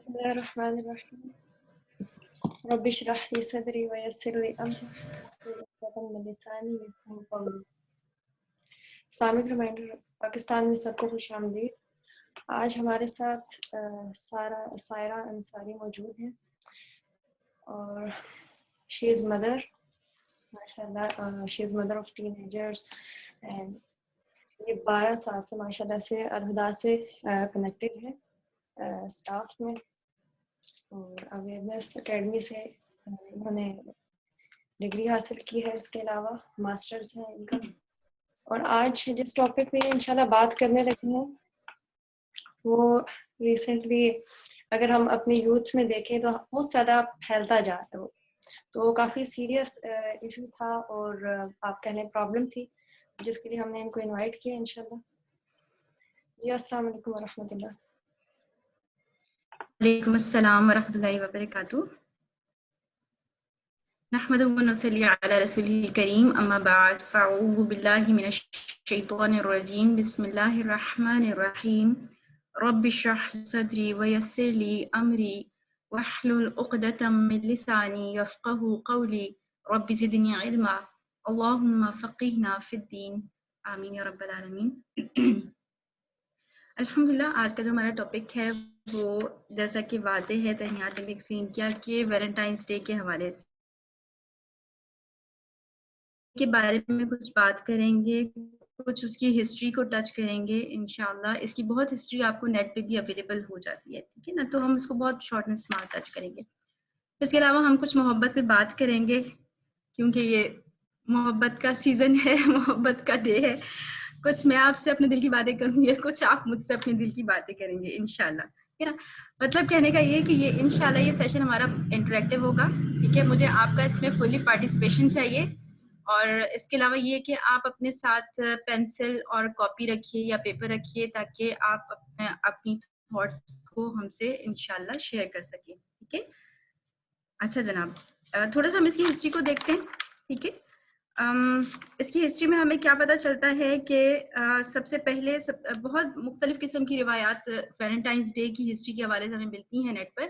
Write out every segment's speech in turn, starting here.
بسم الله الرحمن الرحيم رب اشرح لي صدري ويسر لي أمري واحلل عقدة من لساني يفقهوا قولي. اسلامک ریمائنڈر پاکستان میں سب کو خوش آمدید. آج ہمارے ساتھ سائرہ انصاری موجود ہیں اور شی از مدر ماشاء اللہ. She is mother of teenagers and یہ 12 سال سے ماشاء اللہ سے الہدا سے کنیکٹڈ ہے اسٹاف میں اور اویئرنیس اکیڈمی سے انہوں نے ڈگری حاصل کی ہے. اس کے علاوہ ماسٹرز ہیں ان کا. اور آج جس ٹاپک پہ انشاءاللہ بات کرنے لگے ہیں وہ ریسنٹلی اگر ہم اپنے یوتھ میں دیکھیں تو بہت زیادہ پھیلتا جا رہا ہے. تو وہ کافی سیریس ایشو تھا اور آپ کہنے پرابلم تھی جس کے لیے ہم نے ان کو انوائٹ کیا انشاءاللہ. جی السلام علیکم ورحمۃ اللہ. وعلیکم السلام ورحمۃ اللہ وبرکاتہ. نحمد و نصلی علی رسولہ الکریم اما بعد فاعوذ باللہ من الشیطان الرجیم بسم اللہ الرحمن الرحیم. رب اشرح لی صدری ویسر لی امری واحلل عقدۃ من لسانی یفقہوا قولی رب زدنی علما اللہم فقہنا فی الدین آمین یا رب العالمین. الحمدللہ آج کا جو ہمارا ٹاپک ہے وہ جیسا کہ واضح ہے تحیات نے بھی ایکسپلین کیا کہ ویلنٹائنس ڈے کے حوالے سے کے بارے میں کچھ بات کریں گے, کچھ اس کی ہسٹری کو ٹچ کریں گے انشاءاللہ. اس کی بہت ہسٹری آپ کو نیٹ پہ بھی اویلیبل ہو جاتی ہے, ٹھیک ہے نا, تو ہم اس کو بہت شارٹ اینڈ اسمارٹ ٹچ کریں گے. اس کے علاوہ ہم کچھ محبت پہ بات کریں گے کیونکہ یہ محبت کا سیزن ہے, محبت کا ڈے ہے. کچھ میں آپ سے اپنے دل کی باتیں کروں گی, کچھ آپ مجھ سے اپنے دل کی باتیں کریں گے انشاءاللہ, ٹھیک ہے نا. مطلب کہنے کا یہ کہ یہ انشاءاللہ یہ سیشن ہمارا انٹریکٹیو ہوگا, ٹھیک ہے. مجھے آپ کا اس میں فلی پارٹیسپیشن چاہیے اور اس کے علاوہ یہ کہ آپ اپنے ساتھ پینسل اور کاپی رکھیے یا پیپر رکھیے تاکہ آپ اپنی تھاٹس کو ہم سے انشاءاللہ شیئر کر سکیں, ٹھیک ہے. اچھا جناب, تھوڑا سا ہم اس کی ہسٹری کو دیکھتے ہیں, ٹھیک ہے. اس کی ہسٹری میں ہمیں کیا پتہ چلتا ہے کہ سب سے پہلے بہت مختلف قسم کی روایات ویلنٹائنس ڈے کی ہسٹری کے حوالے سے ہمیں ملتی ہیں نیٹ پر,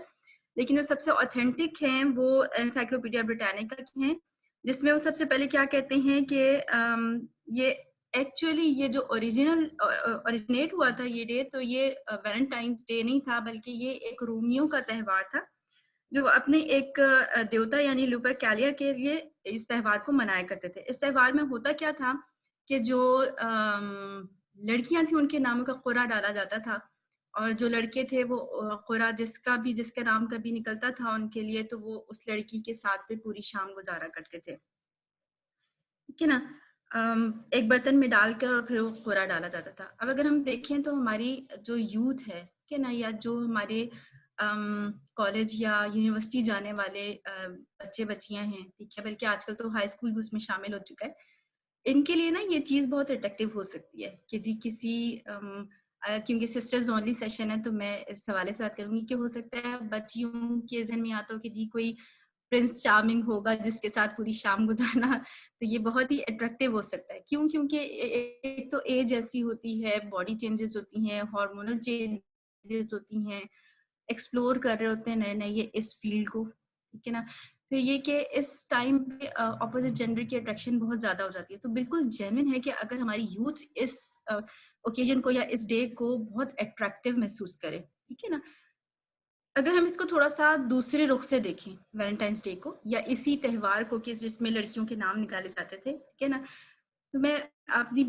لیکن جو سب سے اوتھینٹک ہیں وہ انسائکلوپیڈیا بریٹانیکا کی ہیں, جس میں وہ سب سے پہلے کیا کہتے ہیں کہ یہ ایکچولی یہ جو اوریجنیٹ ہوا تھا یہ ڈے, تو یہ ویلنٹائنس ڈے نہیں تھا بلکہ یہ ایک رومیوں کا تہوار تھا جو اپنے ایک دیوتا یعنی لوپرکیلیا کے لیے اس تہوار کو منایا کرتے تھے. اس تہوار میں ہوتا کیا تھا کہ جو لڑکیاں تھیں ان کے ناموں کا قرعہ ڈالا جاتا تھا, اور جو لڑکے تھے وہ قرعہ جس کا نام کبھی نکلتا تھا ان کے لیے تو وہ اس لڑکی کے ساتھ پہ پوری شام گزارا کرتے تھے, ٹھیک ہے نا. ایک برتن میں ڈال کر اور پھر وہ قرعہ ڈالا جاتا تھا. اب اگر ہم دیکھیں تو ہماری جو یوتھ ہے, ٹھیک ہے نا, یا جو ہمارے کالج یا یونیورسٹی جانے والے بچے بچیاں ہیں, ٹھیک ہے, بلکہ آج کل تو ہائی اسکول بھی اس میں شامل ہو چکا ہے, ان کے لیے نا یہ چیز بہت اٹریکٹیو ہو سکتی ہے کہ جی کسی کیونکہ سسٹرز اونلی سیشن ہے تو میں اس حوالے سے بات کروں گی کہ ہو سکتا ہے بچیوں کے ذہن میں آتا ہو کہ جی کوئی پرنس چارمنگ ہوگا جس کے ساتھ پوری شام گزارنا, تو یہ بہت ہی اٹریکٹیو ہو سکتا ہے. کیوں؟ کیونکہ ایک تو ایج ایسی ہوتی ہے, باڈی چینجز ہوتی ہیں, ہارمونل چینجز ہوتی ہیں, ایکسپلور کر رہے ہوتے ہیں نئے نئے یہ اس فیلڈ کو, ٹھیک ہے نا. پھر یہ کہ اس ٹائم پہ اپوزٹ جینڈر کی اٹریکشن بہت زیادہ ہو جاتی ہے, تو بالکل جینوئن ہے کہ اگر ہماری یوتھ اس اوکیزن کو یا اس ڈے کو بہت اٹریکٹیو محسوس کرے, ٹھیک ہے نا. اگر ہم اس کو تھوڑا سا دوسرے رخ سے دیکھیں ویلنٹائنس ڈے کو یا اسی تہوار کو کہ جس میں لڑکیوں کے نام نکالے جاتے تھے, ٹھیک ہے نا, تو میں اپنی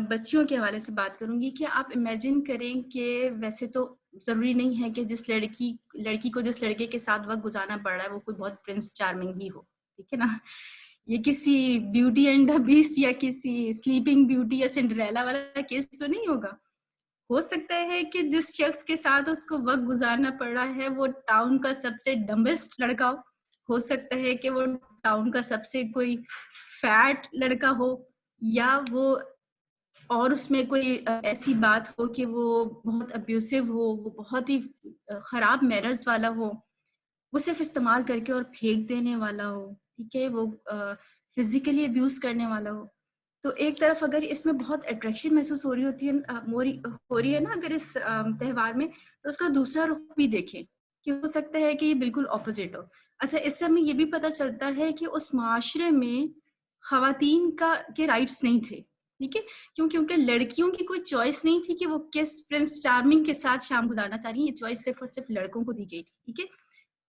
بچیوں کے حوالے سے بات کروں گی کہ آپ امیجن کریں کہ ویسے تو ضروری نہیں ہے کہ جس لڑکی کو جس لڑکے کے ساتھ وقت گزارنا پڑ رہا ہے وہ کوئی بہت پرنس چارمنگ ہی ہو, ٹھیک ہے نا. یہ کسی بیوٹی اینڈ دا بیسٹ یا کسی سلیپنگ بیوٹی یا سنڈریلا والا کیس تو نہیں ہوگا. ہو سکتا ہے کہ جس شخص کے ساتھ اس کو وقت گزارنا پڑ رہا ہے وہ ٹاؤن کا سب سے ڈمبسٹ لڑکا ہو سکتا ہے کہ وہ ٹاؤن کا سب سے کوئی فیٹ لڑکا ہو, یا وہ اور اس میں کوئی ایسی بات ہو کہ وہ بہت ابیوسو ہو, وہ بہت ہی خراب مینرز والا ہو, وہ صرف استعمال کر کے اور پھینک دینے والا ہو, ٹھیک ہے, وہ فزیکلی ابیوز کرنے والا ہو. تو ایک طرف اگر اس میں بہت اٹریکشن محسوس ہو رہی ہے نا اگر اس تہوار میں, تو اس کا دوسرا رخ بھی دیکھیں کہ ہو سکتا ہے کہ یہ بالکل اپوزٹ ہو. اچھا اس سے ہمیں یہ بھی پتہ چلتا ہے کہ اس معاشرے میں خواتین کے رائٹس نہیں تھے, ٹھیک ہے, کیونکہ لڑکیوں کی کوئی چوائس نہیں تھی کہ وہ کس پرنس چارمنگ کے ساتھ شام گزارنا چاہ رہی ہیں, یہ چوائس صرف اور صرف لڑکوں کو دی گئی تھی, ٹھیک ہے.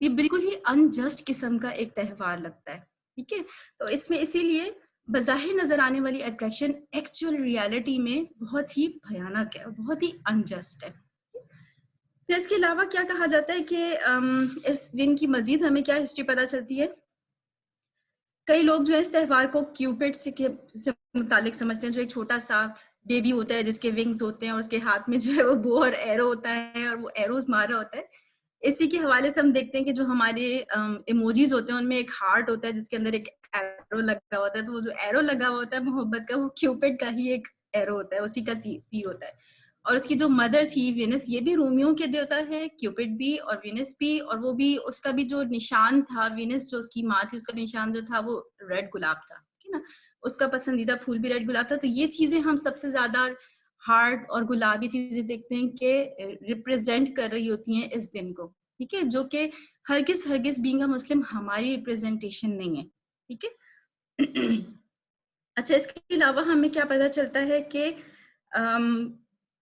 یہ بالکل ہی انجسٹ قسم کا ایک تہوار لگتا ہے, ٹھیک ہے. تو اس میں اسی لیے بظاہر نظر آنے والی اٹریکشن ایکچوئل ریالٹی میں بہت ہی بھیانک ہے, بہت ہی انجسٹ ہے. پھر اس کے علاوہ کیا کہا جاتا ہے کہ اس دن کی مزید ہمیں کیا ہسٹری پتہ چلتی ہے. کئی لوگ جو ہے اس تہوار کو کیوپٹ سے متعلق سمجھتے ہیں, جو ایک چھوٹا سا بیبی ہوتا ہے جس کے ونگز ہوتے ہیں اور اس کے ہاتھ میں جو ہے وہ بو اور ایرو ہوتا ہے اور وہ ایروز مار رہا ہوتا ہے. اسی کے حوالے سے ہم دیکھتے ہیں کہ جو ہمارے ایموجیز ہوتے ہیں ان میں ایک ہارٹ ہوتا ہے جس کے اندر ایک ایرو لگا ہوتا ہے, تو وہ جو ایرو لگا ہوا ہوتا ہے محبت کا, وہ کیوپٹ کا ہی ایک ایرو ہوتا ہے, اسی کا تیر ہوتا ہے. اور اس کی جو مدر تھی وینس, یہ بھی رومیو کے دیوتا ہے, کیوپٹ بھی اور وینس بھی, اور وہ بھی اس کا بھی جو نشان تھا, وینس جو اس کی ماں تھی اس کا نشان جو تھا وہ ریڈ گلاب تھا, ٹھیک ہے نا, اس کا پسندیدہ پھول بھی ریڈ گلاب تھا. تو یہ چیزیں ہم سب سے زیادہ ہارٹ اور گلابی چیزیں دیکھتے ہیں کہ ریپرزینٹ کر رہی ہوتی ہیں اس دن کو, ٹھیک ہے, جو کہ ہرگز بینگ اے مسلم ہماری ریپرزینٹیشن نہیں ہے, ٹھیک ہے. اچھا اس کے علاوہ ہمیں کیا پتہ چلتا ہے کہ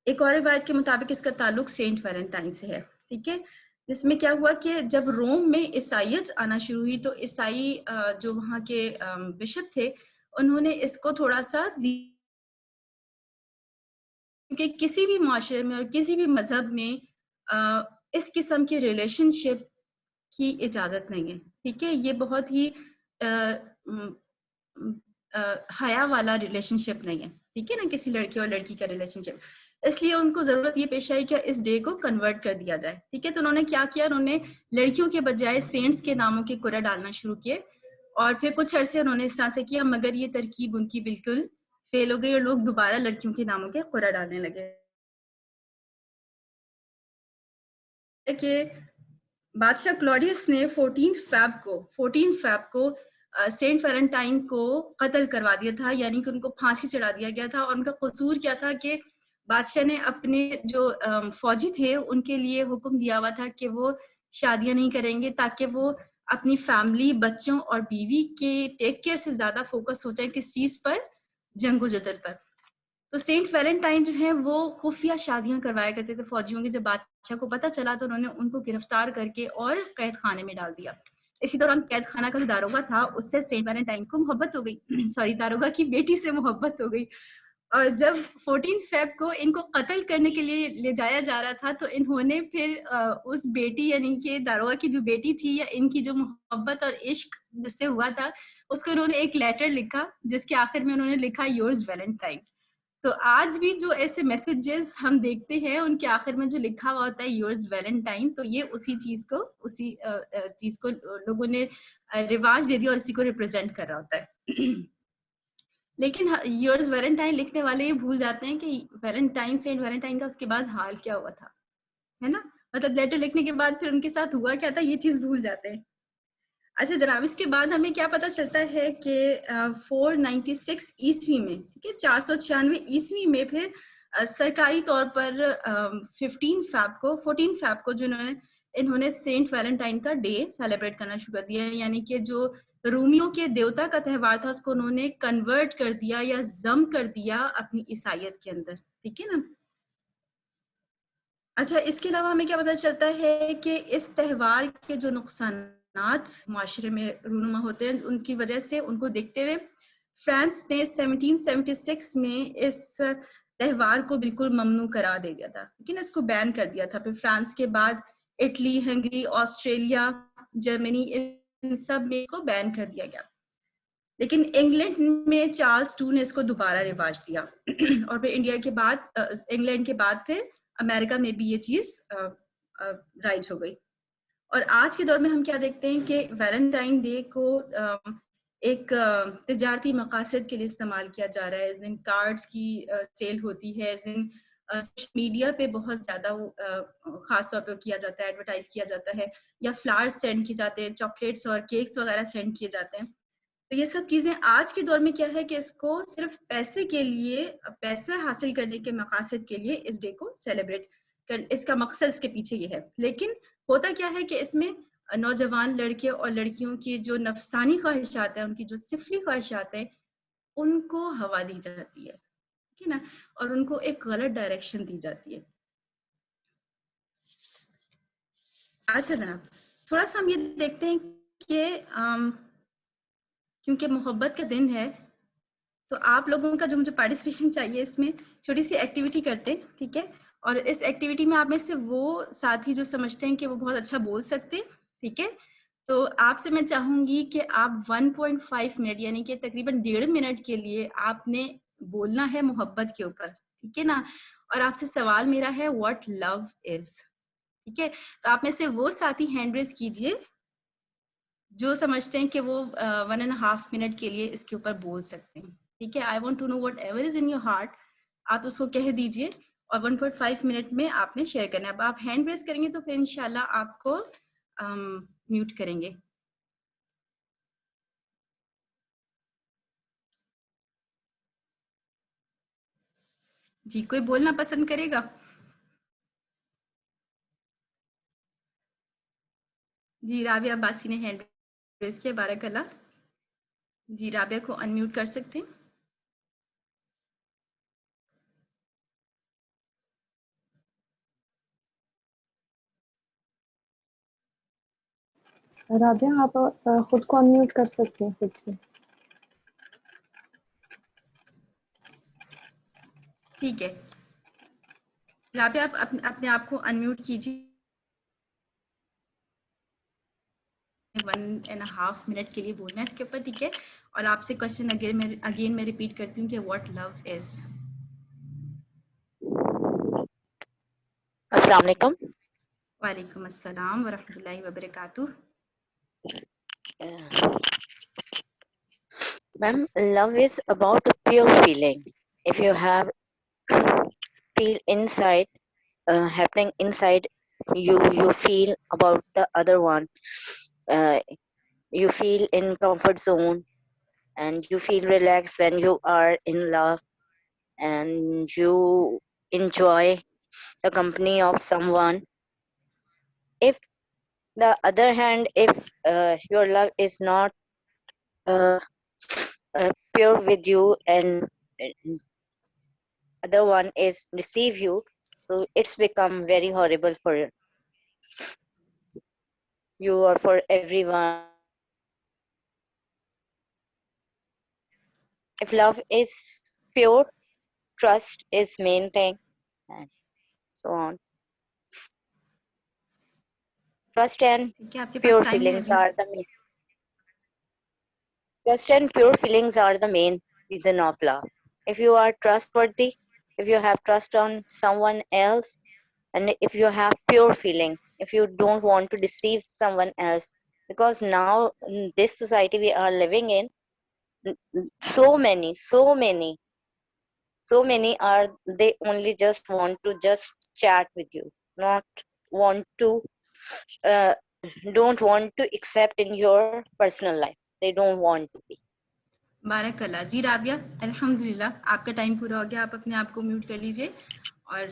ایک اور روایت کے مطابق اس کا تعلق سینٹ ویلنٹائن سے ہے, ٹھیک ہے. جس میں کیا ہوا کہ جب روم میں عیسائیت آنا شروع ہوئی تو عیسائی جو وہاں کے بشپ تھے انہوں نے اس کو تھوڑا سا کیونکہ کسی بھی معاشرے میں اور کسی بھی مذہب میں اس قسم کی ریلیشن شپ کی اجازت نہیں ہے, ٹھیک ہے. یہ بہت ہی حیا والا ریلیشن شپ نہیں ہے, ٹھیک ہے نا, کسی لڑکی اور لڑکی کا ریلیشن شپ. اس لیے ان کو ضرورت یہ پیش آئی کہ اس ڈے کو کنورٹ کر دیا جائے, ٹھیک ہے. تو انہوں نے کیا کیا, انہوں نے لڑکیوں کے بجائے سینٹس کے ناموں کے قرعہ ڈالنا شروع کیے, اور پھر کچھ عرصے انہوں نے اس طرح سے کیا, مگر یہ ترکیب ان کی بالکل فیل ہو گئی اور لوگ دوبارہ لڑکیوں کے ناموں کے قرعہ ڈالنے لگے. کہ بادشاہ کلوڈیس نے 14 فیب کو سینٹ ویلنٹائن کو قتل کروا دیا تھا, یعنی کہ ان کو پھانسی چڑھا دیا گیا تھا. اور ان کا قصور کیا تھا کہ بادشاہ نے اپنے جو فوجی تھے ان کے لیے حکم دیا ہوا تھا کہ وہ شادیاں نہیں کریں گے تاکہ وہ اپنی فیملی, بچوں اور بیوی کے ٹیک کیئر سے زیادہ فوکس ہو جائیں کس چیز پر, جنگ و جدل پر. تو سینٹ ویلنٹائن جو ہے وہ خفیہ شادیاں کروایا کرتے تھے فوجیوں کی. جب بادشاہ کو پتہ چلا تو انہوں نے ان کو گرفتار کر کے اور قید خانے میں ڈال دیا. اسی دوران قید خانہ کا جو داروغہ تھا اس سے سینٹ ویلنٹائن کو محبت ہو گئی, سوری, داروغہ کی بیٹی سے محبت ہو گئی. اور جب 14 فیب کو ان کو قتل کرنے کے لیے لے جایا جا رہا تھا تو انہوں نے پھر اس بیٹی, یعنی کہ داروغہ کی جو بیٹی تھی یا ان کی جو محبت اور عشق جس سے ہوا تھا, اس کو انہوں نے ایک لیٹر لکھا جس کے آخر میں انہوں نے لکھا یورز ویلنٹائن. تو آج بھی جو ایسے میسیجز ہم دیکھتے ہیں ان کے آخر میں جو لکھا ہوا ہوتا ہے یورز ویلنٹائن, تو یہ اسی چیز کو لوگوں نے رواج دے دیا اور اسی کو ریپرزینٹ کر رہا ہوتا ہے. لیکن یورز ویلنٹائن لکھنے والے یہ بھول جاتے ہیں کہ ویلنٹائن, سینٹ ویلنٹائن کا اس کے بعد حال کیا ہوا تھا, ہے نا, مطلب لیٹر لکھنے کے بعد پھر ان کے ساتھ ہوا کیا تھا یہ چیز بھول جاتے ہیں. اچھا جناب, اس کے بعد ہمیں کیا پتہ چلتا ہے کہ 496 عیسوی میں, ٹھیک ہے, 496 عیسوی میں پھر سرکاری طور پر 14 فیب کو جو انہوں نے سینٹ ویلنٹائن کا ڈے سیلیبریٹ کرنا شروع کر دیا, یعنی کہ جو رومیو کے دیوتا کا تہوار تھا اس کو انہوں نے کنورٹ کر دیا یا ضم کر دیا اپنی عیسائیت کے اندر, ٹھیک ہے نا. اچھا اس کے علاوہ ہمیں کیا پتہ چلتا ہے کہ اس تہوار کے جو نقصانات معاشرے میں رونما ہوتے ہیں ان کی وجہ سے, ان کو دیکھتے ہوئے فرانس نے 1776 میں اس تہوار کو بالکل ممنوع قرار دے دیا تھا, لیکن اس کو بین کر دیا تھا. پھر فرانس کے بعد اٹلی, ہنگری, آسٹریلیا, جرمنی, ان سب میں اس کو بین کر دیا گیا. لیکن انگلینڈ میں چارلس ٹو نے اس کو دوبارہ رواج دیا اور پھر انگلینڈ کے بعد پھر امریکہ میں بھی یہ چیز رائج ہو گئی. اور آج کے دور میں ہم کیا دیکھتے ہیں کہ ویلنٹائن ڈے کو ایک تجارتی مقاصد کے لیے استعمال کیا جا رہا ہے. اس دن کارڈز کی سیل ہوتی ہے, اس دن میڈیا پہ بہت زیادہ خاص طور پہ کیا جاتا ہے, ایڈورٹائز کیا جاتا ہے, یا فلاورز سینڈ کیے جاتے ہیں, چاکلیٹس اور کیکس وغیرہ سینڈ کیے جاتے ہیں. تو یہ سب چیزیں آج کے دور میں کیا ہے کہ اس کو صرف پیسے کے لیے, پیسے حاصل کرنے کے مقاصد کے لیے اس ڈے کو سیلیبریٹ کر, اس کا مقصد اس کے پیچھے یہ ہے. لیکن ہوتا کیا ہے کہ اس میں نوجوان لڑکے اور لڑکیوں کی جو نفسانی خواہشات ہیں، ان کی جو سفلی خواہشات ہیں، ان کو ہوا دی جاتی ہے، ٹھیک ہے نا، اور ان کو ایک غلط ڈائریکشن دی جاتی ہے. اچھا جناب، تھوڑا سا ہم یہ دیکھتے ہیں کہ کیونکہ محبت کا دن ہے تو آپ لوگوں کا جو مجھے پارٹیسپیشن چاہیے، اس میں چھوٹی سی ایکٹیویٹی کرتے ہیں، ٹھیک ہے. اور اس ایکٹیویٹی میں آپ میں سے وہ ساتھی جو سمجھتے ہیں کہ وہ بہت اچھا بول سکتے ہیں، ٹھیک ہے، تو آپ سے میں چاہوں گی کہ آپ 1.5 منٹ یعنی کہ تقریباً 1.5 منٹ کے لیے آپ نے بولنا ہے محبت کے اوپر، ٹھیک ہے نا. اور آپ سے سوال میرا ہے واٹ لو از، ٹھیک ہے. تو آپ میں سے وہ ساتھی ہینڈ ریز کیجئے جو سمجھتے ہیں کہ وہ 1.5 منٹ کے لیے اس کے اوپر بول سکتے ہیں، ٹھیک ہے. I want to know whatever is in your heart, آپ اس کو کہہ دیجئے اور 1.5 منٹ میں آپ نے شیئر کرنا ہے. اب آپ ہینڈ ریز کریں گے تو پھر انشاءاللہ آپ کو میوٹ کریں گے. جی، کوئی بولنا پسند کرے گا؟ جی، رابعہ عباسی نے ہینڈ ریز کیا، بارک اللہ. جی، رابعہ کو انمیوٹ کر سکتے ہیں. رابعہ آپ خود کو انمیوٹ کر سکتے ہیں خود سے. ٹھیک ہے، رابعہ آپ اپنے آپ کو انمیوٹ کیجیے. 1.5 منٹ کے لیے بولنا ہے اس کے اوپر، ٹھیک ہے. اور آپ سے کوشچن اگین میں ریپیٹ کرتی ہوں کہ واٹ لو از. السلام علیکم. وعلیکم السلام ورحمۃ اللہ وبرکاتہ. Ma'am, love is about a pure feeling. If you have feel inside, happening inside you feel about the other one. You feel in comfort zone, and you feel relaxed when you are in love, and you enjoy the company of someone. If the other hand, if your love is not pure with you, and other one is deceive you, so it's become very horrible for you or for everyone. If love is pure, trust is main thing, and so on. Trust and ٹھیک ہے، آپ کے پاس pure time ہے feelings ابھی. are the main. Trust and pure feelings are the main reason of love. If you are trustworthy, if you have trust on someone else, and if you have pure feeling, if you don't want to deceive someone else, because now in this society we are living in, so many are, they only just want to just chat with you, not want to uh, don't want to accept in your personal life. They don't want to be. بارک اللہ. جی رابعہ، الحمدللہ آپ کا time پورا ہو گیا، آپ اپنے آپ کو میوٹ کر لیجئے. اور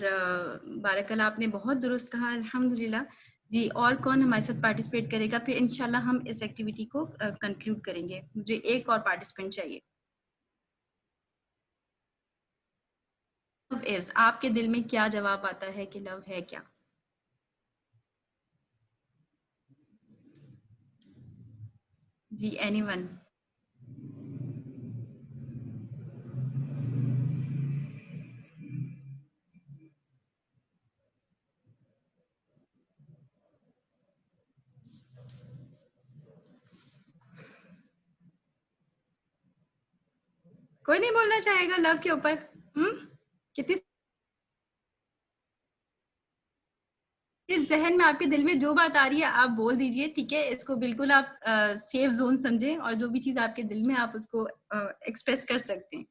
بارک اللہ، آپ نے بہت درست کہا، الحمدللہ. جی، اور کون ہمارے ساتھ پارٹیسپیٹ کرے گا؟ پھر انشاءاللہ ہم اس ایکٹیویٹی کو کنکلوڈ کریں گے. مجھے ایک اور پارٹیسپینٹ چاہیے. لو از، آپ کے دل میں کیا جواب آتا ہے کہ لو ہے کیا؟ جی، اینی ون. کوئی نہیں بولنا چاہے گا لو کے اوپر؟ کتنی اس ذہن میں آپ کے دل میں جو بات آ رہی ہے آپ بول دیجئے، ٹھیک ہے. اس کو بالکل آپ سیف زون سمجھیں، اور جو بھی چیز آپ کے دل میں آپ اس کو ایکسپریس کر سکتے ہیں،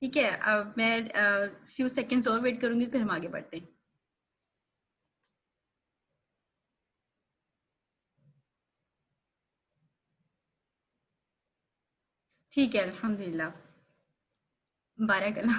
ٹھیک ہے. میں فیو سیکنڈز اور ویٹ کروں گی، پھر ہم آگے بڑھتے ہیں. ٹھیک ہے، الحمدللہ، بارک اللہ.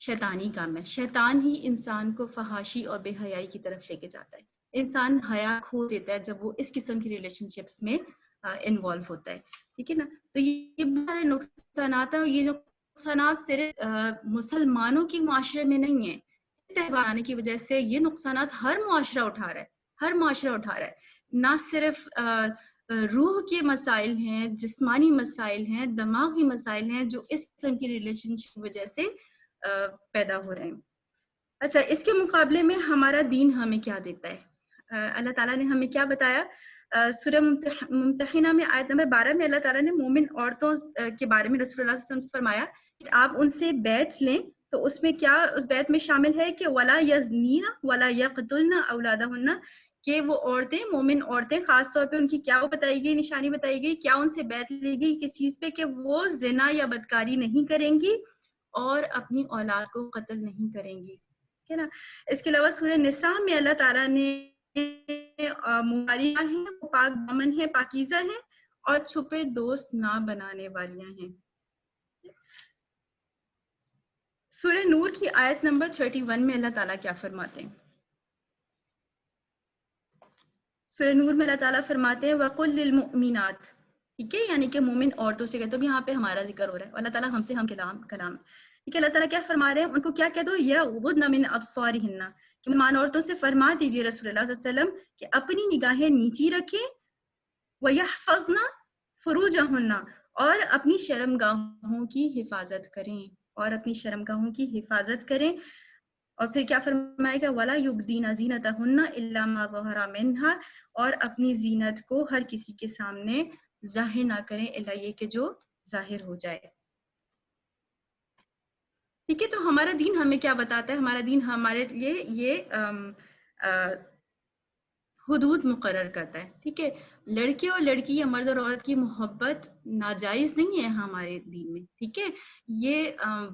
شیطانی کام ہے. شیطان ہی انسان کو فحاشی اور بے حیائی کی طرف لے کے جاتا ہے. انسان حیا کھو دیتا ہے جب وہ اس قسم کی ریلیشن شپس میں انوالو ہوتا ہے. ٹھیک ہے نا. تو یہ بہت سارے نقصانات ہیں، اور یہ نقصانات صرف مسلمانوں کی معاشرے میں نہیں ہیں. اس تہوار آنے کی وجہ سے یہ نقصانات ہر معاشرہ اٹھا رہا ہے، ہر معاشرہ اٹھا رہا ہے. نہ صرف روح کے مسائل ہیں، جسمانی مسائل ہیں، دماغی مسائل ہیں جو اس قسم کی ریلیشن شپ کی وجہ سے پیدا ہو رہے ہیں. اچھا، اس کے مقابلے میں ہمارا دین ہمیں کیا دیتا ہے؟ اللہ تعالیٰ نے ہمیں کیا بتایا؟ سورہ ممتحنہ میں آیت نمبر 12 میں اللہ تعالیٰ نے مومن عورتوں کے بارے میں رسول اللہ صلی اللہ علیہ وسلم سے فرمایا کہ آپ ان سے بیعت لیں. تو اس میں کیا اس بیعت میں شامل ہے کہ وَلَا يَزْنِينَ وَلَا يَقْتُلْنَ أَوْلَادَهُنَّ، کہ وہ عورتیں، مومن عورتیں، خاص طور پہ ان کی کیا بتائی گئی، نشانی بتائی گئی، کیا ان سے بیعت لی گئی کس چیز پہ؟ کہ وہ زنا یا بدکاری نہیں کریں گی اور اپنی اولاد کو قتل نہیں کریں گی. ٹھیک ہے نا. اس کے علاوہ سورہ نساء میں اللہ تعالیٰ نے مماریاں ہیں، وہ پاک دامن ہیں، پاکیزہ ہیں اور چھپے دوست نہ بنانے والیاں ہیں. سورہ نور کی آیت نمبر 31 میں اللہ تعالیٰ کیا فرماتے ہیں؟ سورہ نور میں اللہ تعالیٰ فرماتے ہیں وَقُلْ لِلْمُؤْمِنَاتِ. ٹھیک ہے، یعنی کہ مومن عورتوں سے کہتے ہیں. یہاں پہ ہمارا ذکر ہو رہا ہے، اللہ تعالیٰ ہم سے ہم کلام. ٹھیک ہے، اللہ تعالیٰ کیا فرما رہے ہیں؟ ان کو کیا کہہ دو، یغضضن من ابصارہن، کہ مسلمان عورتوں سے فرما دیجیے رسول اللہ صلی اللہ علیہ وسلم کہ اپنی نگاہیں نیچی رکھیں، وَيَحْفَظْنَ فُرُوجَهُنَّ، اور اپنی شرمگاہوں کی حفاظت کریں، اور اپنی شرمگاہوں کی حفاظت کریں. اور پھر کیا فرمائے گا؟ وَلَا يُبْدِينَ زِينَتَهُنَّ إِلَّا مَا ظَهَرَ مِنْهَا، اور اپنی زینت کو ہر کسی کے سامنے ظاہر نہ کریں الا یہ کہ جو ظاہر ہو جائے. ٹھیک ہے، تو ہمارا دین ہمیں کیا بتاتا ہے؟ ہمارا دین ہمارے لیے یہ حدود مقرر کرتا ہے. ٹھیک ہے، لڑکے اور لڑکی یا مرد اور عورت کی محبت ناجائز نہیں ہے ہمارے دین میں. ٹھیک ہے، یہ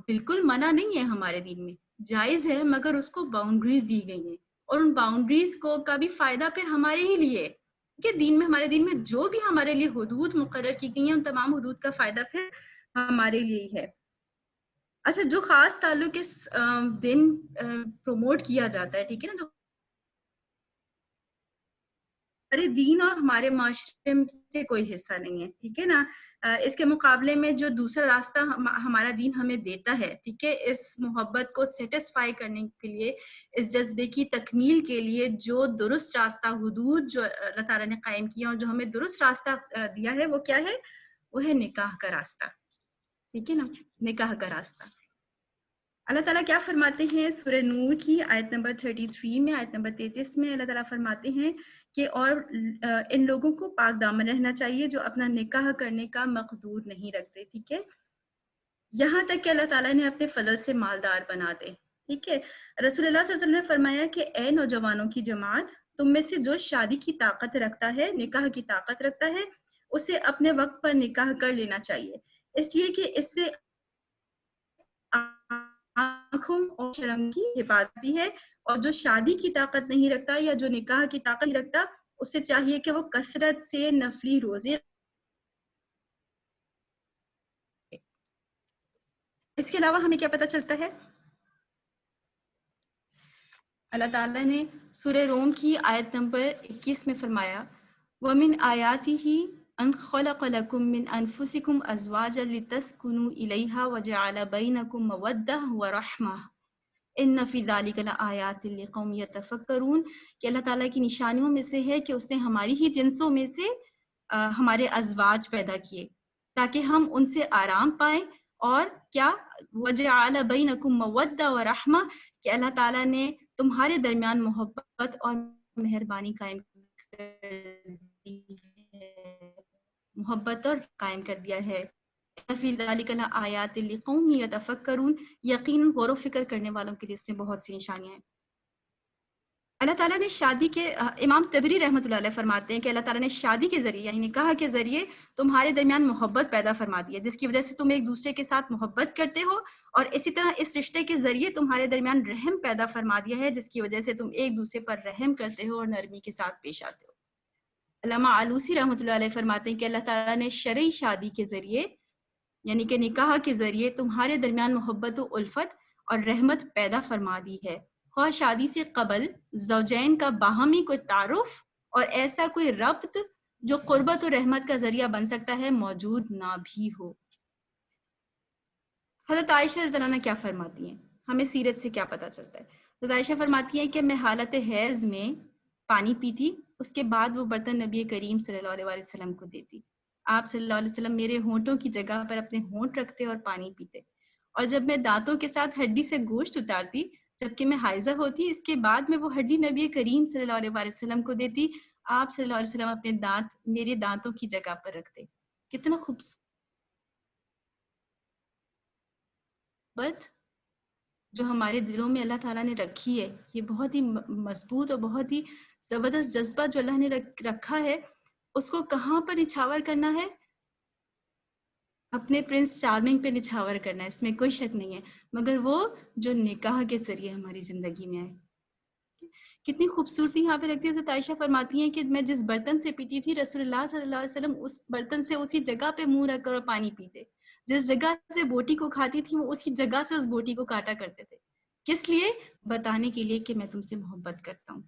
بالکل منع نہیں ہے ہمارے دین میں، جائز ہے، مگر اس کو باؤنڈریز دی گئی ہیں، اور ان باؤنڈریز کا بھی فائدہ پھر ہمارے ہی لیے. ٹھیک ہے، دین میں، ہمارے دین میں جو بھی ہمارے لیے حدود مقرر کی گئی ہیں، ان تمام حدود کا فائدہ پھر ہمارے لیے ہی ہے. اچھا، جو خاص تعلق اس دن پروموٹ کیا جاتا ہے، ٹھیک ہے نا، جو ہمارے دین اور ہمارے معاشرے سے کوئی حصہ نہیں ہے. ٹھیک ہے نا. اس کے مقابلے میں جو دوسرا راستہ ہمارا دین ہمیں دیتا ہے، ٹھیک ہے، اس محبت کو سیٹسفائی کرنے کے لیے، اس جذبے کی تکمیل کے لیے، جو درست راستہ، حدود جو اللہ تعالیٰ نے قائم کیا اور جو ہمیں درست راستہ دیا ہے، وہ کیا ہے؟ وہ ہے نکاح کا راستہ. ٹھیک ہے نا، نکاح کا راستہ. اللہ تعالیٰ کیا فرماتے ہیں سورہ نور کی آیت نمبر 33 میں، آیت نمبر 33 میں اللہ تعالیٰ فرماتے ہیں کہ اور ان لوگوں کو پاک دامن رہنا چاہیے جو اپنا نکاح کرنے کا مقدور نہیں رکھتے. ٹھیک ہے، یہاں تک کہ اللہ تعالیٰ نے اپنے فضل سے مالدار بنا دے. ٹھیک ہے، رسول اللہ صلی اللہ علیہ وسلم نے فرمایا کہ اے نوجوانوں کی جماعت، تم میں سے جو شادی کی طاقت رکھتا ہے، نکاح کی طاقت رکھتا ہے، اسے اپنے وقت پر نکاح کر لینا چاہیے، اس لیے کہ اس سے آنکھوں اور شرم کی حفاظتی ہے. اور جو شادی کی طاقت نہیں رکھتا یا جو نکاح کی طاقت نہیں رکھتا، اسے چاہیے کہ وہ کثرت سے نفلی روزے. اس کے علاوہ ہمیں کیا پتہ چلتا ہے؟ اللہ تعالیٰ نے سورہ روم کی آیت نمبر 21 میں فرمایا وَمِنْ آيَاتِهِ أَنْ خَلَقَ لَكُم مِّنْ أَنفُسِكُمْ أَزْوَاجًا لِتَسْكُنُوا إِلَيْهَا وَجَعَلَ بَيْنَكُم مَّوَدَّةً وَرَحْمَةً إِنَّ فِي ذَلِكَ لَآيَاتٍ لِقَوْمٍ يَتَفَكَّرُونَ، کہ اللہ تعالیٰ کی نشانیوں میں سے ہے کہ اس نے ہماری ہی جنسوں میں سے ہمارے ازواج پیدا کیے تاکہ ہم ان سے آرام پائیں. اور کیا؟ وَجَعَلَ بَيْنَكُم مَّوَدَّةً وَرَحْمَةً، کہ اللہ تعالیٰ نے تمہارے درمیان محبت اور مہربانی قائم کر دیا ہے. فی ذلک لآیات لقوم یتفکرون، یقیناً غور و فکر کرنے والوں کے لیے اس میں بہت سی نشانیاں ہیں. اللہ تعالیٰ نے شادی کے، امام طبری رحمۃ اللہ علیہ فرماتے ہیں کہ اللہ تعالیٰ نے شادی کے ذریعے یعنی نکاح کے ذریعے تمہارے درمیان محبت پیدا فرما دی ہے، جس کی وجہ سے تم ایک دوسرے کے ساتھ محبت کرتے ہو، اور اسی طرح اس رشتے کے ذریعے تمہارے درمیان رحم پیدا فرما دیا ہے، جس کی وجہ سے تم ایک دوسرے پر رحم کرتے ہو اور نرمی کے ساتھ پیش آتے ہو. علامہ آلوسی رحمۃ اللہ علیہ فرماتے ہیں کہ اللہ تعالیٰ نے شرعی شادی کے ذریعے یعنی کہ نکاح کے ذریعے تمہارے درمیان محبت و الفت اور رحمت پیدا فرما دی ہے، خواہ شادی سے قبل زوجین کا باہمی کوئی تعارف اور ایسا کوئی ربط جو قربت و رحمت کا ذریعہ بن سکتا ہے موجود نہ بھی ہو۔ حضرت عائشہ رضی اللہ عنہا کیا فرماتی ہیں، ہمیں سیرت سے کیا پتہ چلتا ہے؟ حضرت عائشہ فرماتی ہیں کہ میں حالت حیض میں پانی پیتی، اس کے بعد وہ برتن نبی کریم صلی اللہ علیہ وسلم کو دیتی، آپ صلی اللہ علیہ وسلم میرے ہونٹوں کی جگہ پر اپنے ہونٹ رکھتے اور پانی پیتے، اور جب میں دانتوں کے ساتھ ہڈی سے گوشت اتارتی جبکہ میں حائضہ ہوتی، اس کے بعد میں وہ ہڈی نبی کریم صلی اللہ علیہ وسلم کو دیتی، آپ صلی اللہ علیہ وسلم اپنے دانت میرے دانتوں کی جگہ پر رکھتے۔ کتنا خوبصورت جو ہمارے دلوں میں اللہ تعالیٰ نے رکھی ہے، یہ بہت ہی مضبوط اور بہت ہی زبردست جذبہ جو اللہ نے رکھا ہے، اس کو کہاں پر نچھاور کرنا ہے؟ اپنے پرنس چارمنگ پہ نچھاور کرنا ہے، اس میں کوئی شک نہیں ہے، مگر وہ جو نکاح کے ذریعے ہماری زندگی میں آئے۔ کتنی خوبصورتی یہاں پہ لگتی ہے۔ حضرت عائشہ فرماتی ہیں کہ میں جس برتن سے پیتی تھی، رسول اللہ صلی اللہ علیہ وسلم اس برتن سے اسی جگہ پہ منہ رکھ کر پانی پیتے، جس جگہ سے بوٹی کو کھاتی تھی وہ اسی جگہ سے اس بوٹی کو کاٹا کرتے تھے۔ کس لیے؟ بتانے کے لیے کہ میں تم سے محبت کرتا ہوں۔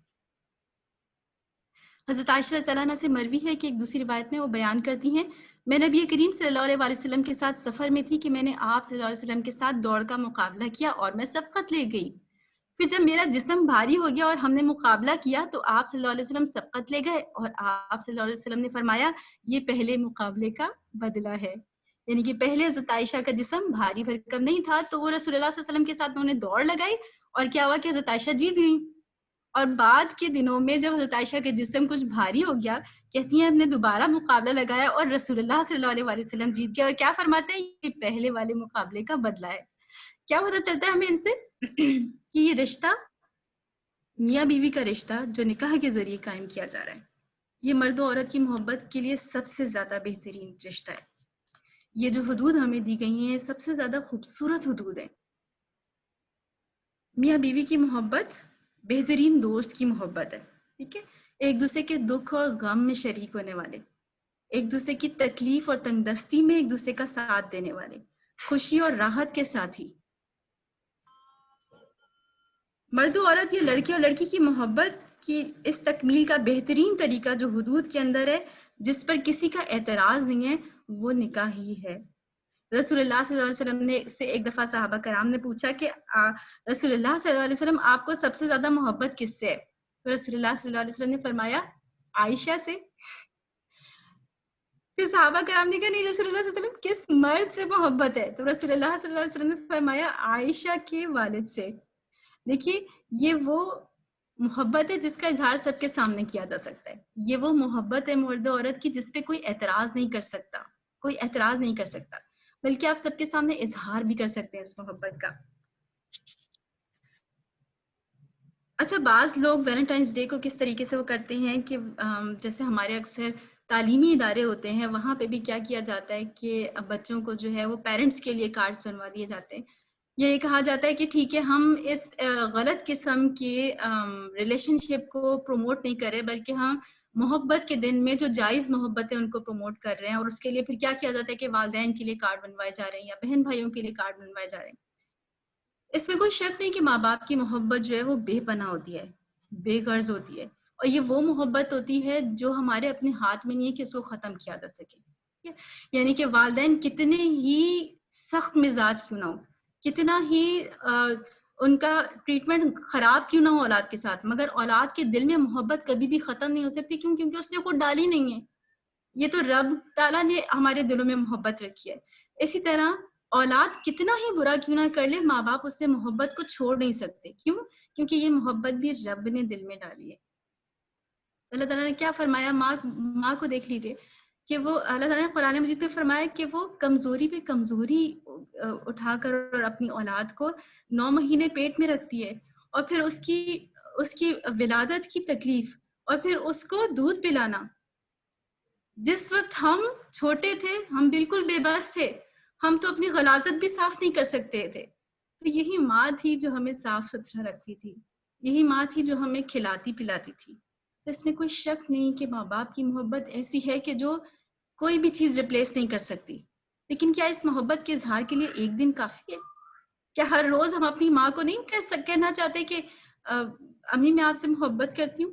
حضرت عائشہ رضی اللہ عنہا سے مروی ہے کہ ایک دوسری روایت میں وہ بیان کرتی ہیں، میں نبی کریم صلی اللہ علیہ وسلم کے ساتھ سفر میں تھی کہ میں نے آپ صلی اللہ علیہ وسلم کے ساتھ دوڑ کا مقابلہ کیا اور میں سبقت لے گئی۔ پھر جب میرا جسم بھاری ہو گیا اور ہم نے مقابلہ کیا تو آپ صلی اللہ علیہ وسلم سبقت لے گئے اور آپ صلی اللہ علیہ وسلم نے فرمایا یہ پہلے مقابلے کا بدلہ ہے، یعنی کہ پہلے حضرت عائشہ کا جسم بھاری بھرکم نہیں تھا تو وہ رسول اللہ صلی اللہ علیہ وسلم کے ساتھ انہوں نے دوڑ لگائی اور کیا ہوا کہ حضرت عائشہ جیت گئی، اور بعد کے دنوں میں جب حضرت عائشہ کا جسم کچھ بھاری ہو گیا، کہتی ہیں ہم نے دوبارہ مقابلہ لگایا اور رسول اللہ صلی اللہ علیہ وسلم جیت گیا، اور کیا فرماتے ہیں یہ پہلے والے مقابلے کا بدلہ ہے۔ کیا پتہ چلتا ہے ہمیں ان سے کہ یہ رشتہ میاں بیوی کا رشتہ جو نکاح کے ذریعے قائم کیا جا رہا ہے، یہ مرد و عورت کی محبت کے لیے سب سے زیادہ بہترین رشتہ ہے۔ یہ جو حدود ہمیں دی گئی ہیں سب سے زیادہ خوبصورت حدود ہیں۔ میاں بیوی کی محبت بہترین دوست کی محبت ہے، ٹھیک ہے، ایک دوسرے کے دکھ اور غم میں شریک ہونے والے، ایک دوسرے کی تکلیف اور تنگ دستی میں ایک دوسرے کا ساتھ دینے والے، خوشی اور راحت کے ساتھی۔ مرد و عورت، یہ لڑکے اور لڑکی کی محبت کی اس تکمیل کا بہترین طریقہ جو حدود کے اندر ہے، جس پر کسی کا اعتراض نہیں ہے، وہ نکاح ہی ہے۔ رسول اللہ صلی اللہ علیہ وسلم نے سے ایک دفعہ صحابہ کرام نے پوچھا کہ رسول اللہ صلی اللہ علیہ وسلم آپ کو سب سے زیادہ محبت کس سے ہے؟ تو رسول اللہ صلی اللہ علیہ وسلم نے فرمایا عائشہ سے۔ پھر صحابہ کرام نے کہا نہیں رسول اللہ صلی اللہ علیہ وسلم کس مرد سے محبت ہے؟ تو رسول اللہ صلی اللہ علیہ وسلم نے فرمایا عائشہ کے والد سے۔ دیکھیے یہ وہ محبت ہے جس کا اظہار سب کے سامنے کیا جا سکتا ہے، یہ وہ محبت ہے مرد و عورت کی جس پہ کوئی اعتراض نہیں کر سکتا، کوئی اعتراض نہیں کر سکتا، بلکہ آپ سب کے سامنے اظہار بھی کر سکتے ہیں اس محبت کا۔ اچھا، بعض لوگ ویلنٹائنس ڈے کو کس طریقے سے وہ کرتے ہیں کہ جیسے ہمارے اکثر تعلیمی ادارے ہوتے ہیں وہاں پہ بھی کیا کیا جاتا ہے کہ بچوں کو جو ہے وہ پیرنٹس کے لیے کارڈز بنوا دیے جاتے ہیں، یہ کہا جاتا ہے کہ ٹھیک ہے ہم اس غلط قسم کے ریلیشن شپ کو پروموٹ نہیں کر رہے بلکہ ہم محبت کے دن میں جو جائز محبت ہے ان کو پروموٹ کر رہے ہیں، اور اس کے لیے پھر کیا کیا جاتا ہے کہ والدین کے لیے کارڈ بنوائے جا رہے ہیں یا بہن بھائیوں کے لیے کارڈ بنوائے جا رہے ہیں۔ اس میں کوئی شک نہیں کہ ماں باپ کی محبت جو ہے وہ بے پناہ ہوتی ہے، بے غرض ہوتی ہے، اور یہ وہ محبت ہوتی ہے جو ہمارے اپنے ہاتھ میں نہیں ہے کہ اس کو ختم کیا جا سکے، یعنی کہ والدین کتنے ہی سخت مزاج کیوں نہ ہو، کتنا ہی ان کا ٹریٹمنٹ خراب کیوں نہ ہو اولاد کے ساتھ، مگر اولاد کے دل میں محبت کبھی بھی ختم نہیں ہو سکتی، کیوں؟ کیونکہ اس نے کوئی ڈالی نہیں ہے، یہ تو رب تعالیٰ نے ہمارے دلوں میں محبت رکھی ہے۔ اسی طرح اولاد کتنا ہی برا کیوں نہ کر لے، ماں باپ اس سے محبت کو چھوڑ نہیں سکتے، کیوں؟ کیونکہ یہ محبت بھی رب نے دل میں ڈالی ہے۔ اللہ تعالیٰ نے کیا فرمایا، ماں کو دیکھ لیجیے کہ وہ اللہ تعالیٰ نے قرآن مجید میں فرمایا کہ وہ کمزوری پہ کمزوری اٹھا کر اور اپنی اولاد کو 9 مہینے پیٹ میں رکھتی ہے، اور پھر اس کی ولادت کی تکلیف، اور پھر اس کو دودھ پلانا۔ جس وقت ہم چھوٹے تھے ہم بالکل بے بس تھے، ہم تو اپنی غلاظت بھی صاف نہیں کر سکتے تھے، تو یہی ماں تھی جو ہمیں صاف ستھرا رکھتی تھی، یہی ماں تھی جو ہمیں کھلاتی پلاتی تھی۔ اس میں کوئی شک نہیں کہ ماں باپ کی محبت ایسی ہے کہ جو کوئی بھی چیز ریپلیس نہیں کر سکتی، لیکن کیا اس محبت کے اظہار کے لیے ایک دن کافی ہے؟ کیا ہر روز ہم اپنی ماں کو نہیں کہنا چاہتے کہ امی میں آپ سے محبت کرتی ہوں؟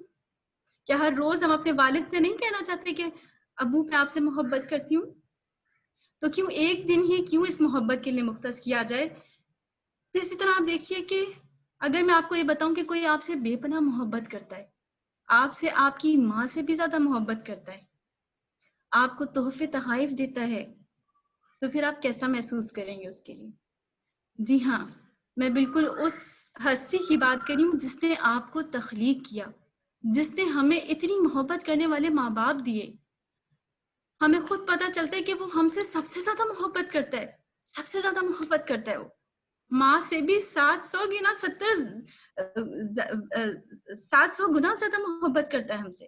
کیا ہر روز ہم اپنے والد سے نہیں کہنا چاہتے کہ ابو میں آپ سے محبت کرتی ہوں؟ تو کیوں ایک دن ہی کیوں اس محبت کے لیے مختص کیا جائے؟ پھر اسی طرح آپ دیکھیے کہ اگر میں آپ کو یہ بتاؤں کہ کوئی آپ سے بے پناہ محبت کرتا ہے، آپ سے آپ کی ماں سے بھی زیادہ محبت کرتا ہے، آپ کو تحفے تحائف دیتا ہے، تو پھر آپ کیسا محسوس کریں گے اس کے لیے؟ جی ہاں، میں بالکل اس ہستی کی بات کری ہوں جس نے آپ کو تخلیق کیا، جس نے ہمیں اتنی محبت کرنے والے ماں باپ دیے. ہمیں خود پتہ چلتا ہے کہ وہ ہم سے سب سے زیادہ محبت کرتا ہے، سب سے زیادہ محبت کرتا ہے. وہ ماں سے بھی 700 گنا زیادہ محبت کرتا ہے ہم سے.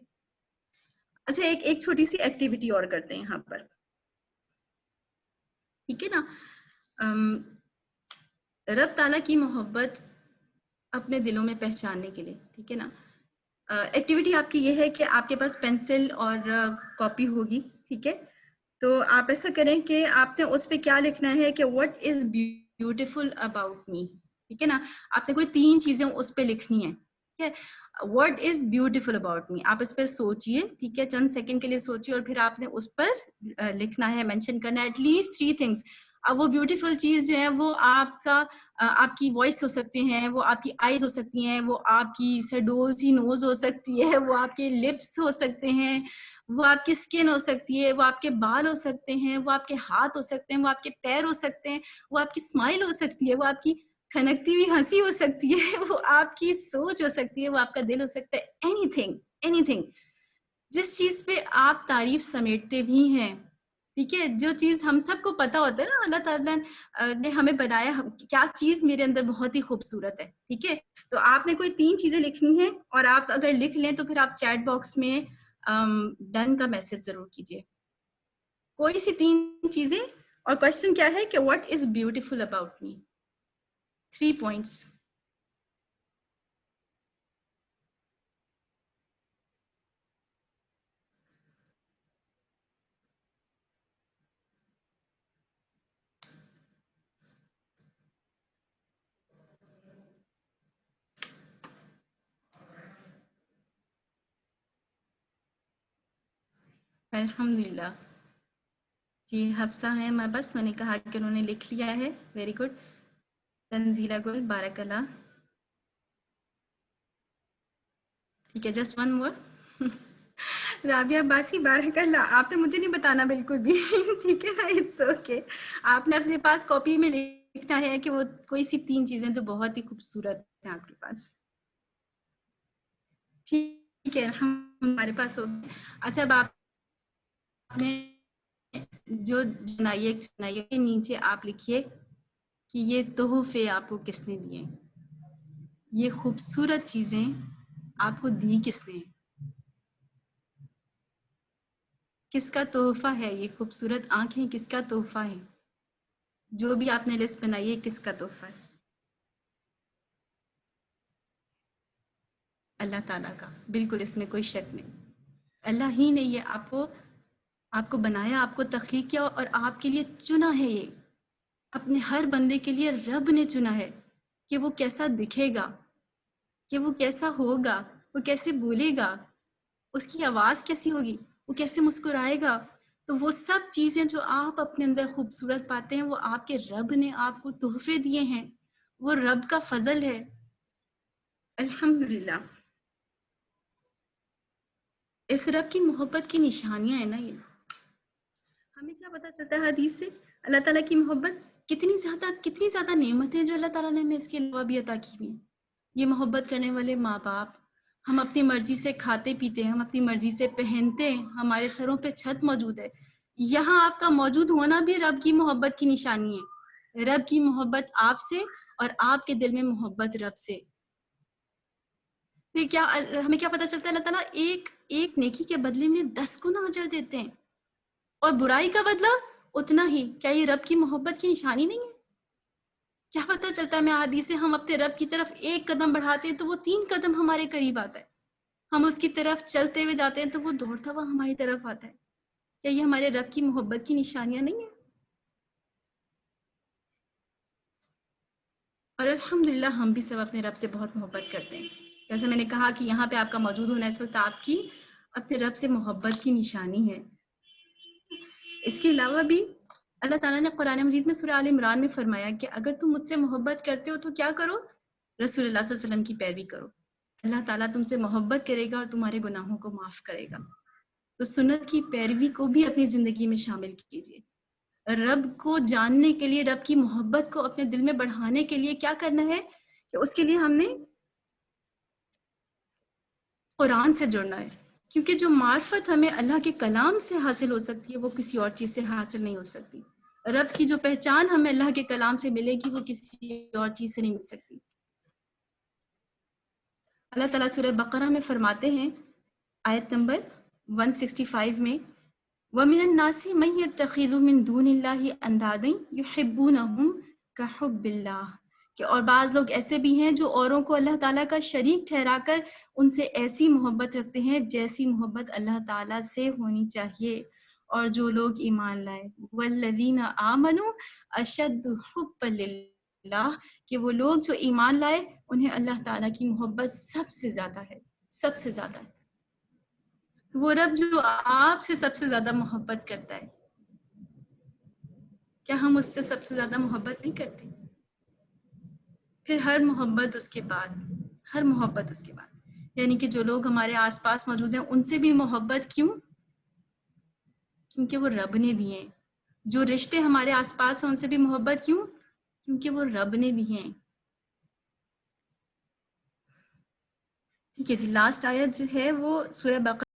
اچھا، ایک چھوٹی سی ایکٹیویٹی اور کرتے ہیں یہاں پر، ٹھیک ہے نا؟ رب تعالیٰ کی محبت اپنے دلوں میں پہچاننے کے لیے، ٹھیک ہے نا، ایکٹیویٹی آپ کی یہ ہے کہ آپ کے پاس پینسل اور کاپی ہوگی، ٹھیک ہے؟ تو آپ ایسا کریں کہ آپ نے اس پہ کیا لکھنا ہے کہ what is beautiful about me, ٹھیک ہے نا؟ آپ نے کوئی 3 چیزیں اس پہ لکھنی ہیں، ٹھیک ہے؟ What is beautiful about me, آپ اس پہ سوچئے، ٹھیک ہے؟ چند سیکنڈ کے لیے سوچئے، اور پھر آپ نے اس پر لکھنا ہے، مینشن کرنا ہے ایٹ لیسٹ 3 تھنگس. اب وہ بیوٹیفل چیز جو ہے وہ آپ کی وائس ہو سکتے ہیں، وہ آپ کی آئیز ہو سکتی ہیں، وہ آپ کی سڈول سی نوز ہو سکتی ہے، وہ آپ کے لپس ہو سکتے ہیں، وہ آپ کی سکن ہو سکتی ہے، وہ آپ کے بال ہو سکتے ہیں، وہ آپ کے ہاتھ ہو سکتے ہیں، وہ آپ کے پیر ہو سکتے ہیں، وہ آپ کی اسمائل ہو سکتی ہے، وہ آپ کی کھنکتی ہوئی ہنسی ہو سکتی ہے، وہ آپ کی سوچ ہو سکتی ہے، وہ آپ کا دل ہو سکتا ہے. اینی تھنگ جس چیز پہ آپ تعریف سمیٹتے بھی ہیں، ٹھیک ہے؟ جو چیز ہم سب کو پتا ہوتا ہے نا، اللہ تعالیٰ نے ہمیں بنایا، کیا چیز میرے اندر بہت ہی خوبصورت ہے، ٹھیک ہے؟ تو آپ نے کوئی 3 چیزیں لکھنی ہیں، اور آپ اگر لکھ لیں تو پھر آپ چیٹ باکس میں ڈن کا میسج ضرور کیجیے. کوئی سی 3 چیزیں، اور کوشچن کیا ہے کہ what is beautiful about me, 3 points. الحمدللہ. جی حفصہ ہیں، میں نے کہا کہ انہوں نے لکھ لیا ہے. Very good. تنزیلہ گل، بارک اللہ. ٹھیک ہے، جسٹ 1 مور. رابعہ باسی، بارک اللہ. آپ نے مجھے نہیں بتانا بالکل بھی، ٹھیک ہے نا؟ It's okay. آپ نے اپنے پاس کاپی میں لکھنا ہے کہ وہ کوئی سی 3 چیزیں جو بہت ہی خوبصورت ہیں آپ کے پاس. ٹھیک ہے، ہمارے پاس ہو گیا. اچھا، اب آپ نے جو چنائیے کے نیچے آپ لکھیے کہ یہ تحفے آپ کو کس نے دیے، یہ خوبصورت چیزیں آپ کو دی کس نے، کس کا تحفہ ہے یہ خوبصورت آنکھیں، کس کا تحفہ ہے؟ جو بھی آپ نے لسٹ بنائی ہے، کس کا تحفہ ہے؟ اللہ تعالیٰ کا، بالکل اس میں کوئی شک نہیں. اللہ ہی نے یہ آپ کو بنایا، آپ کو تخلیق کیا، اور آپ کے لیے چنا ہے. یہ اپنے ہر بندے کے لیے رب نے چنا ہے کہ وہ کیسا دکھے گا، کہ وہ کیسا ہوگا، وہ کیسے بولے گا، اس کی آواز کیسی ہوگی، وہ کیسے مسکرائے گا. تو وہ سب چیزیں جو آپ اپنے اندر خوبصورت پاتے ہیں، وہ آپ کے رب نے آپ کو تحفے دیے ہیں. وہ رب کا فضل ہے. الحمدللہ. اس رب کی محبت کی نشانیاں ہیں نا. یہ ہمیں کیا پتہ چلتا ہے حدیث سے؟ اللہ تعالیٰ کی محبت کتنی زیادہ نعمتیں جو اللہ تعالیٰ نے ہمیں اس کے علاوہ بھی عطا کی ہوئی ہیں. یہ محبت کرنے والے ماں باپ، ہم اپنی مرضی سے کھاتے پیتے ہیں، ہم اپنی مرضی سے پہنتے ہیں، ہمارے سروں پہ چھت موجود ہے. یہاں آپ کا موجود ہونا بھی رب کی محبت کی نشانی ہے. رب کی محبت آپ سے، اور آپ کے دل میں محبت رب سے. پھر کیا ہمیں کیا پتہ چلتا ہے؟ اللہ تعالیٰ ایک نیکی کے بدلے میں 10 گنا اجر دیتے ہیں، اور برائی کا بدلہ اتنا ہی. کیا یہ رب کی محبت کی نشانی نہیں ہے؟ کیا پتہ چلتا ہے؟ میں حدیث سے ہم اپنے رب کی طرف 1 قدم بڑھاتے ہیں تو وہ 3 قدم ہمارے قریب آتا ہے. ہم اس کی طرف چلتے ہوئے جاتے ہیں تو وہ دوڑتا ہوا ہماری طرف آتا ہے. کیا یہ ہمارے رب کی محبت کی نشانیاں نہیں ہیں؟ اور الحمدللہ ہم بھی سب اپنے رب سے بہت محبت کرتے ہیں. جیسے میں نے کہا کہ یہاں پہ آپ کا موجود ہونا اس وقت آپ کی اپنے رب سے محبت کی نشانی ہے. اس کے علاوہ بھی اللہ تعالیٰ نے قرآن مجید میں سورہ آل عمران میں فرمایا کہ اگر تم مجھ سے محبت کرتے ہو تو کیا کرو؟ رسول اللہ صلی اللہ علیہ وسلم کی پیروی کرو. اللہ تعالیٰ تم سے محبت کرے گا اور تمہارے گناہوں کو معاف کرے گا. تو سنت کی پیروی کو بھی اپنی زندگی میں شامل کیجیے. رب کو جاننے کے لیے، رب کی محبت کو اپنے دل میں بڑھانے کے لیے کیا کرنا ہے کہ اس کے لیے ہم نے قرآن سے جڑنا ہے. کیونکہ جو معرفت ہمیں اللہ کے کلام سے حاصل ہو سکتی ہے وہ کسی اور چیز سے حاصل نہیں ہو سکتی. رب کی جو پہچان ہمیں اللہ کے کلام سے ملے گی وہ کسی اور چیز سے نہیں مل سکتی. اللہ تعالیٰ سورہ بقرہ میں فرماتے ہیں آیت نمبر 165 میں وَمِنَ النَّاسِ مَن يَتَّخِذُ مِن دُونِ اللَّهِ أَندَادًا يُحِبُّونَهُمْ كَحُبِّ اللَّهِ کہ اور بعض لوگ ایسے بھی ہیں جو اوروں کو اللہ تعالیٰ کا شریک ٹھہرا کر ان سے ایسی محبت رکھتے ہیں جیسی محبت اللہ تعالیٰ سے ہونی چاہیے. اور جو لوگ ایمان لائے وَالَّذِينَ آمَنُوا أَشَدُّ حُبًّا لِلَّهِ کہ وہ لوگ جو ایمان لائے انہیں اللہ تعالیٰ کی محبت سب سے زیادہ ہے، سب سے زیادہ ہے. وہ رب جو آپ سے سب سے زیادہ محبت کرتا ہے، کیا ہم اس سے سب سے زیادہ محبت نہیں کرتے؟ پھر ہر محبت اس کے بعد، ہر محبت اس کے بعد، یعنی کہ جو لوگ ہمارے آس پاس موجود ہیں ان سے بھی محبت کیوں؟ کیونکہ وہ رب نے دیے ہیں. جو رشتے ہمارے آس پاس ہیں ان سے بھی محبت کیوں؟ کیونکہ وہ رب نے دیے ہیں. ٹھیک ہے جی، لاسٹ آیت جو ہے وہ سورہ بقرہ